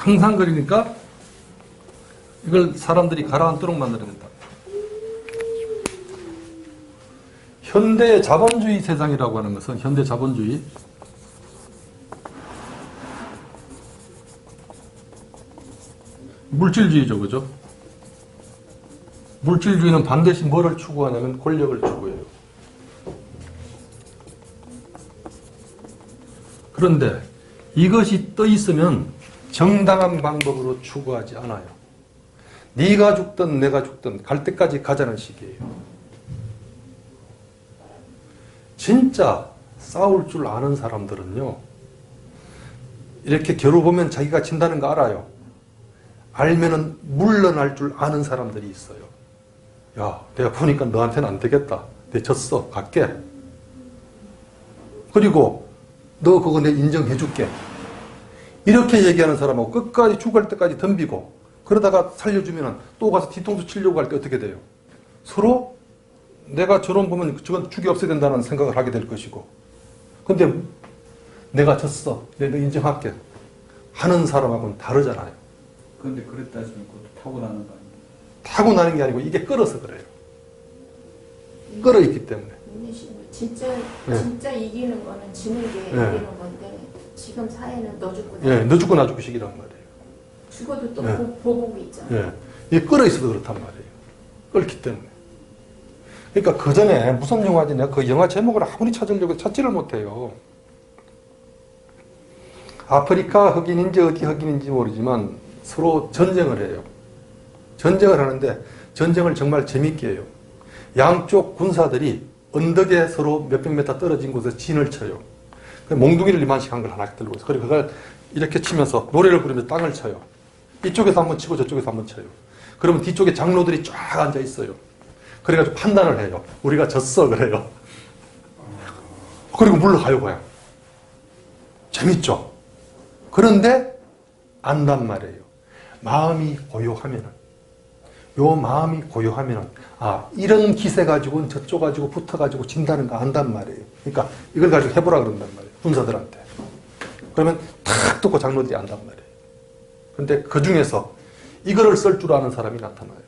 항상 그러니까 이걸 사람들이 가라앉도록 만들어야 된다. 현대 자본주의 세상이라고 하는 것은 현대 자본주의 물질주의죠, 그죠? 물질주의는 반드시 뭐를 추구하냐면 권력을 추구해요. 그런데 이것이 떠 있으면 정당한 방법으로 추구하지 않아요. 네가 죽든 내가 죽든 갈 때까지 가자는 식이에요. 진짜 싸울 줄 아는 사람들은요, 이렇게 겨루보면 자기가 진다는 거 알아요. 알면은 물러날 줄 아는 사람들이 있어요. 야, 내가 보니까 너한테는 안 되겠다. 내 졌어. 갈게. 그리고 너 그거 내 인정해 줄게. 이렇게 얘기하는 사람하고 끝까지 죽을 때까지 덤비고 그러다가 살려주면 또 가서 뒤통수 치려고 할 때 어떻게 돼요? 서로 내가 저런 보면 저건 죽이 없어야 된다는 생각을 하게 될 것이고, 근데 내가 졌어. 내가 인정할게. 하는 사람하고는 다르잖아요. 그런데 그랬다 치면 그것도 타고나는 거 아니에요? 타고나는 게 아니고 이게 끌어서 그래요. 끌어있기 때문에. 진짜 이기는 거는 지는 게 이기는 건데 지금 사회는 너 죽고 나 너 죽고 나 죽고식이란 말이에요. 죽어도 또 보복이 있잖아요. 이게 끌어있어도 그렇단 말이에요. 끌기 때문에. 그러니까 그 전에 무슨 영화지 내가 그 영화 제목을 아무리 찾으려고 찾지를 못해요. 아프리카 흑인인지 어디 흑인인지 모르지만 서로 전쟁을 해요. 전쟁을 하는데 전쟁을 정말 재밌게 해요. 양쪽 군사들이 언덕에 서로 몇백 미터 떨어진 곳에서 진을 쳐요. 몽둥이를 이만씩 한 걸 하나 들고 있어요. 그리고 그걸 이렇게 치면서 노래를 부르면서 땅을 쳐요. 이쪽에서 한번 치고 저쪽에서 한번 쳐요. 그러면 뒤쪽에 장로들이 쫙 앉아 있어요. 그래가지고 판단을 해요. 우리가 졌어 그래요. 그리고 물러가요 그냥. 재밌죠? 그런데 안단 말이에요. 마음이 고요하면은, 요 마음이 고요하면은, 아, 이런 기세 가지고는 저쪽 가지고 붙어가지고 진다는 거 안단 말이에요. 그러니까 이걸 가지고 해보라 그런단 말이에요. 군사들한테. 그러면 탁 듣고 장로들이 안단 말이에요. 근데 그 중에서 이거를 쓸 줄 아는 사람이 나타나요.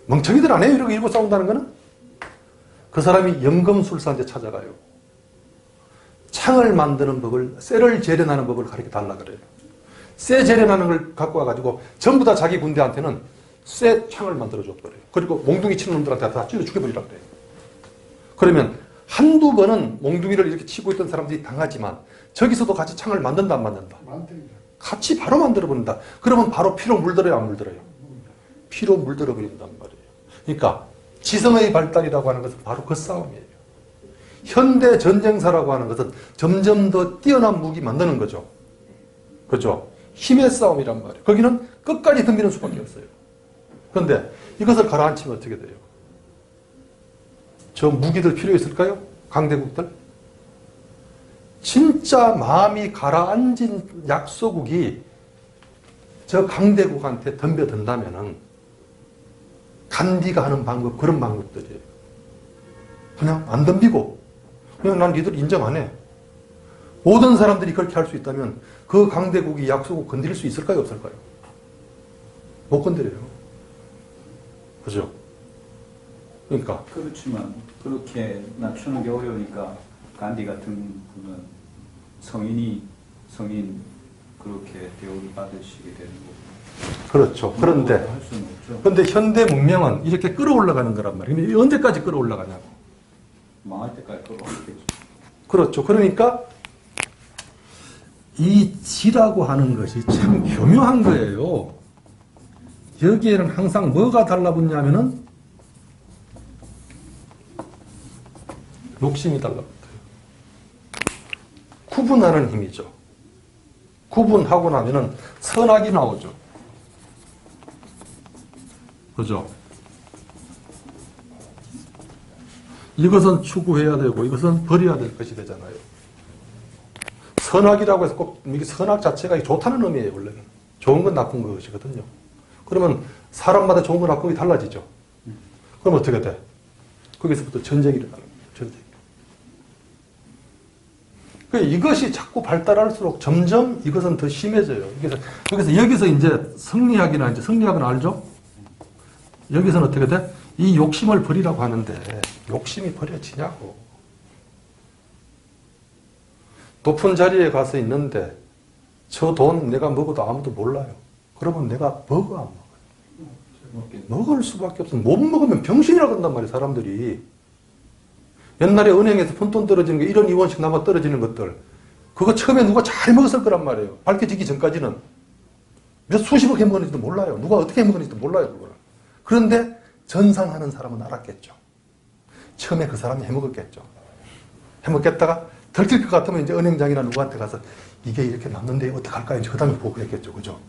멍청이들 안 해요. 이러고 싸운다는 거는. 그 사람이 연금술사한테 찾아가요. 창을 만드는 법을, 쇠를 재련하는 법을 가르쳐 달라 그래요. 쇠 재련하는 걸 갖고 와가지고 전부 다 자기 군대한테는 쇠 창을 만들어줘 버려요. 그리고 몽둥이 치는 놈들한테 다 찔러 죽여버리라 그래요. 그러면 한두 번은 몽둥이를 이렇게 치고 있던 사람들이 당하지만 저기서도 같이 창을 만든다 안 만든다? 같이 바로 만들어버린다. 그러면 바로 피로 물들어요 안 물들어요? 피로 물들어 버린단 말이에요. 그러니까 지성의 발달이라고 하는 것은 바로 그 싸움이에요. 현대 전쟁사라고 하는 것은 점점 더 뛰어난 무기 만드는 거죠. 그렇죠? 힘의 싸움이란 말이에요. 거기는 끝까지 덤비는 수밖에 없어요. 그런데 이것을 가라앉히면 어떻게 돼요? 저 무기들 필요 있을까요? 강대국들? 진짜 마음이 가라앉은 약소국이 저 강대국한테 덤벼든다면은 간디가 하는 방법, 그런 방법들이에요. 그냥 안 덤비고, 그냥 난 니들 인정 안 해. 모든 사람들이 그렇게 할 수 있다면 그 강대국이 약소국 건드릴 수 있을까요? 없을까요? 못 건드려요. 그죠? 그러니까. 그렇지만 그렇게 낮추는 게 어려우니까 간디 같은 분은 성인 그렇게 대우를 받으시게 되는 거고. 그렇죠. 그런데 현대 문명은 이렇게 끌어올라가는 거란 말이에요. 언제까지 끌어올라가냐고. 망할 때까지 끌어올라가겠죠. 그렇죠. 그러니까 이 지라고 하는 것이 참 교묘한 거예요. 여기에는 항상 뭐가 달라붙냐면은 욕심이 달라붙어요. 구분하는 힘이죠. 구분하고 나면은 선악이 나오죠. 그죠? 이것은 추구해야 되고 이것은 버려야 될 것이 되잖아요. 선악이라고 해서 꼭 이게 선악 자체가 좋다는 의미예요. 원래는 좋은 건 나쁜 것이거든요. 그러면 사람마다 좋은 건 나쁜 게 달라지죠. 그럼 어떻게 돼? 거기서부터 전쟁이 일어나는 거예요. 전쟁. 이것이 자꾸 발달할수록 점점 이것은 더 심해져요. 그래서 여기서 이제 성리학은 알죠? 여기서는 어떻게 돼? 이 욕심을 버리라고 하는데 욕심이 버려지냐고. 높은 자리에 가서 있는데 저 돈 내가 먹어도 아무도 몰라요. 그러면 내가 먹어 안 먹어요? 먹을 수밖에 없어. 못 먹으면 병신이라고 한단 말이에요, 사람들이. 옛날에 은행에서 푼돈 떨어지는 거 1원, 2원씩 남아 떨어지는 것들. 그거 처음에 누가 잘 먹었을 거란 말이에요. 밝혀지기 전까지는. 몇 수십억 해먹었는지도 몰라요. 누가 어떻게 해먹었는지도 몰라요, 그거를. 그런데 전산하는 사람은 알았겠죠. 처음에 그 사람이 해먹었겠죠. 해먹겠다가 들킬 것 같으면 이제 은행장이나 누구한테 가서 이게 이렇게 남는데 어떡할까요? 이제 그 다음에 보고했겠죠. 그죠?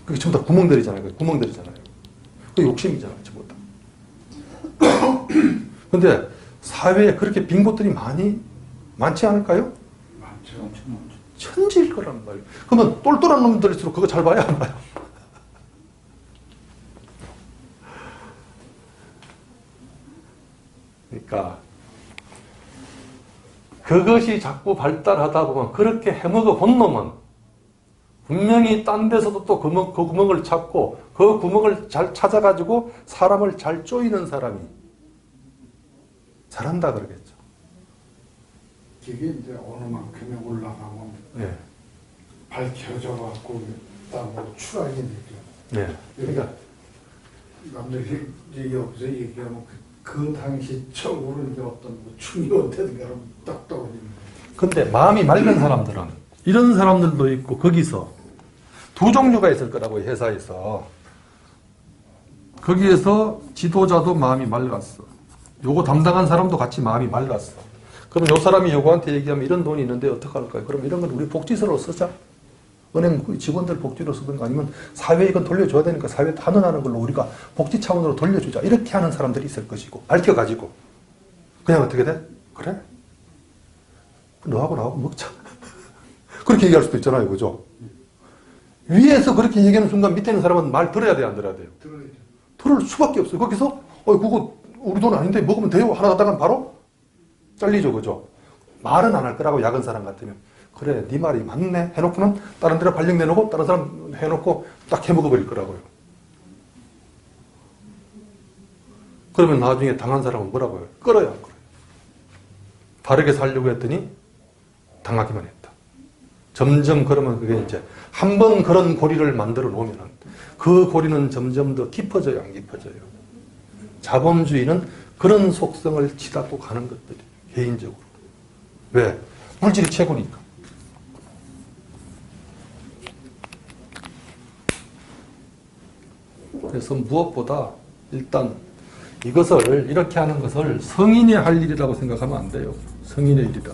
그게 전부 다 구멍들이잖아요. 구멍들이잖아요. 그 욕심이잖아요. 전부 다. 근데 사회에 그렇게 빈 곳들이 많지 않을까요? 많죠. 엄청 많죠. 천지일 거란 말이에요. 그러면 똘똘한 놈들일수록 그거 잘 봐야 안 봐요? 그러니까 그것이 자꾸 발달하다 보면 그렇게 해먹어 본 놈은 분명히 딴 데서도 또 그 구멍을 찾고 그 구멍을 잘 찾아가지고 사람을 잘 쪼이는 사람이 잘한다 그러겠죠. 그게 이제 어느 만큼에 올라가면 네. 밝혀져 갖고 뭐 추락이 되죠. 네. 그러니까 남들이 이제 여기서 얘기하면 그 당시 처음으로 이제 어떤 뭐 충격되든가 딱 떠오르는 거예요. 근데 마음이 맑은 사람들은 이런 사람들도 있고 거기서 두 종류가 있을 거라고 회사에서 거기에서 지도자도 마음이 맑았어. 요거 담당한 사람도 같이 마음이 맑았어. 그럼 요 사람이 요거한테 얘기하면 이런 돈이 있는데 어떡할까요? 그럼 이런 건 우리 복지서로 쓰자. 은행 직원들 복지로 쓰든가 아니면 사회에 이건 돌려줘야 되니까 사회에 환원하는 걸로 우리가 복지 차원으로 돌려주자. 이렇게 하는 사람들이 있을 것이고 밝혀가지고 그냥 어떻게 돼? 그래? 너하고 나하고 먹자. 그렇게 얘기할 수도 있잖아요. 그죠? 위에서 그렇게 얘기하는 순간 밑에 있는 사람은 말 들어야 돼요? 안 들어야 돼요? 들어야죠. 들을 수밖에 없어요. 거기서 그거 우리 돈 아닌데 먹으면 돼요? 하나 하다가 바로 잘리죠. 그죠? 말은 안 할 거라고 야근 사람 같으면 그래 네 말이 맞네 해놓고는 다른 데로 발령 내놓고 다른 사람 해놓고 딱 해먹어버릴 거라고요. 그러면 나중에 당한 사람은 뭐라고요? 끌어요 안 끌어요? 바르게 살려고 했더니 당하기만 했다. 점점 그러면 그게 이제 한 번 그런 고리를 만들어 놓으면 그 고리는 점점 더 깊어져요 안 깊어져요? 자본주의는 그런 속성을 치닫고 가는 것들이에요. 개인적으로. 왜? 물질이 최고니까. 그래서 무엇보다 일단 이것을 이렇게 하는 것을 성인이 할 일이라고 생각하면 안 돼요. 성인의 일이다.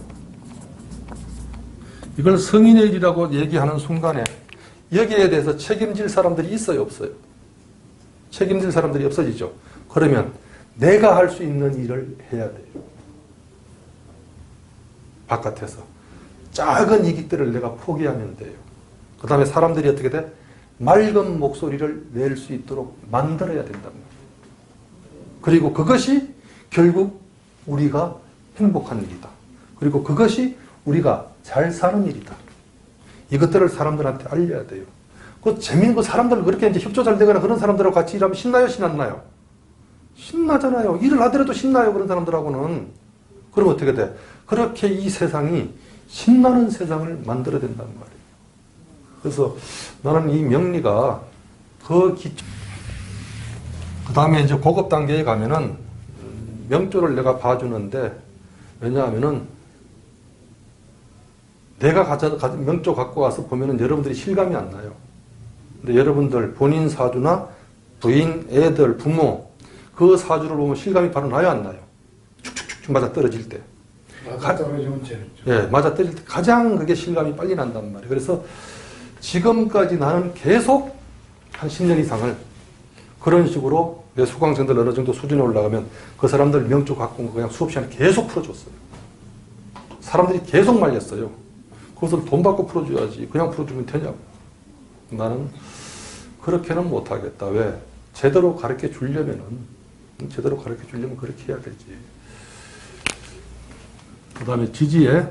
이걸 성인의 일이라고 얘기하는 순간에 여기에 대해서 책임질 사람들이 있어요 없어요? 책임질 사람들이 없어지죠. 그러면 내가 할 수 있는 일을 해야 돼요. 바깥에서. 작은 이익들을 내가 포기하면 돼요. 그 다음에 사람들이 어떻게 돼? 맑은 목소리를 낼 수 있도록 만들어야 된단 말이에요. 그리고 그것이 결국 우리가 행복한 일이다. 그리고 그것이 우리가 잘 사는 일이다. 이것들을 사람들한테 알려야 돼요. 그 재미있는 거 사람들 그렇게 이제 협조 잘 되거나 그런 사람들하고 같이 일하면 신나요, 신나요? 신나잖아요. 일을 하더라도 신나요, 그런 사람들하고는. 그럼 어떻게 돼? 그렇게 이 세상이 신나는 세상을 만들어야 된단 말이에요. 그래서 나는 이 명리가 그 다음에 이제 고급 단계에 가면은 명조를 내가 봐주는데 왜냐하면은 내가 명조 갖고 와서 보면은 여러분들이 실감이 안 나요. 근데 여러분들 본인 사주나 부인, 애들, 부모 그 사주를 보면 실감이 바로 나요, 안 나요? 축축축 맞아 떨어질 때. 맞아 떨어지면 재밌죠. 예, 맞아 떨어질 때 가장 그게 실감이 빨리 난단 말이에요. 그래서 지금까지 나는 계속 한 10년 이상을 그런 식으로 내 수강생들 어느 정도 수준에 올라가면 그 사람들 명조 갖고 온 거 그냥 수업 시간에 계속 풀어줬어요. 사람들이 계속 말렸어요. 그것을 돈 받고 풀어줘야지. 그냥 풀어주면 되냐고. 나는 그렇게는 못하겠다. 왜? 제대로 가르쳐 주려면 그렇게 해야 되지. 그 다음에 지지에